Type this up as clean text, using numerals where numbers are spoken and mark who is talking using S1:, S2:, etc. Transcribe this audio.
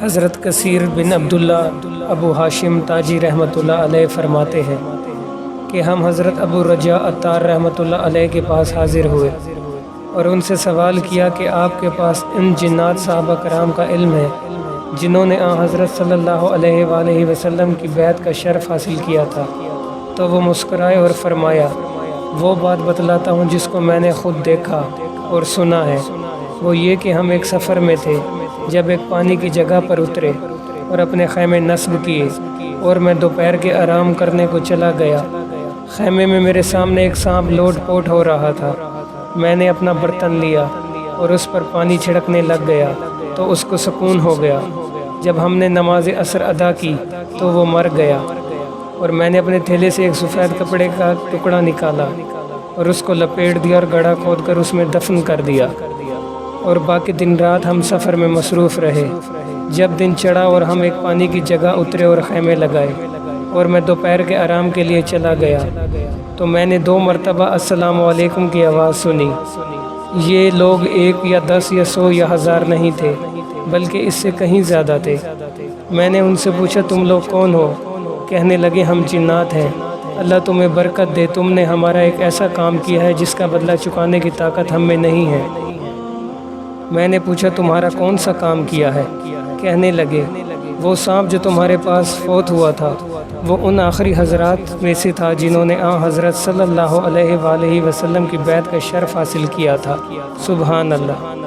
S1: حضرت کثیر بن عبداللہ ابو ہاشم تاجی رحمۃ اللہ علیہ فرماتے ہیں کہ ہم حضرت ابو رجاء عطار رحمۃ اللہ علیہ کے پاس حاضر ہوئے اور ان سے سوال کیا کہ آپ کے پاس ان جنات صحابہ کرام کا علم ہے جنہوں نے حضرت صلی اللہ علیہ وآلہ وسلم کی بیعت کا شرف حاصل کیا تھا؟ تو وہ مسکرائے اور فرمایا، وہ بات بتلاتا ہوں جس کو میں نے خود دیکھا اور سنا ہے، وہ یہ کہ ہم ایک سفر میں تھے، جب ایک پانی کی جگہ پر اترے اور اپنے خیمے نصب کیے اور میں دوپہر کے آرام کرنے کو چلا گیا۔ خیمے میں میرے سامنے ایک سانپ لوٹ پوٹ ہو رہا تھا۔ میں نے اپنا برتن لیا اور اس پر پانی چھڑکنے لگ گیا تو اس کو سکون ہو گیا۔ جب ہم نے نماز عصر ادا کی تو وہ مر گیا، اور میں نے اپنے تھیلے سے ایک سفید کپڑے کا ٹکڑا نکالا اور اس کو لپیٹ دیا اور گڑھا کھود کر اس میں دفن کر دیا، اور باقی دن رات ہم سفر میں مصروف رہے۔ جب دن چڑھا اور ہم ایک پانی کی جگہ اترے اور خیمے لگائے اور میں دوپہر کے آرام کے لیے چلا گیا تو میں نے 2 مرتبہ السلام علیکم کی آواز سنی۔ یہ لوگ 1 یا 10 یا 100 یا 1000 نہیں تھے، بلکہ اس سے کہیں زیادہ تھے۔ میں نے ان سے پوچھا، تم لوگ کون ہو؟ کہنے لگے، ہم جنات ہیں۔ اللہ تمہیں برکت دے، تم نے ہمارا ایک ایسا کام کیا ہے جس کا بدلہ چکانے کی طاقت ہم میں نہیں ہے۔ میں نے پوچھا، تمہارا کون سا کام کیا ہے؟ کہنے لگے، وہ سانپ جو تمہارے پاس فوت ہوا تھا وہ ان آخری حضرات میں سے تھا جنہوں نے حضرت صلی اللہ علیہ وآلہ وسلم کی بیعت کا شرف حاصل کیا تھا۔ سبحان اللہ۔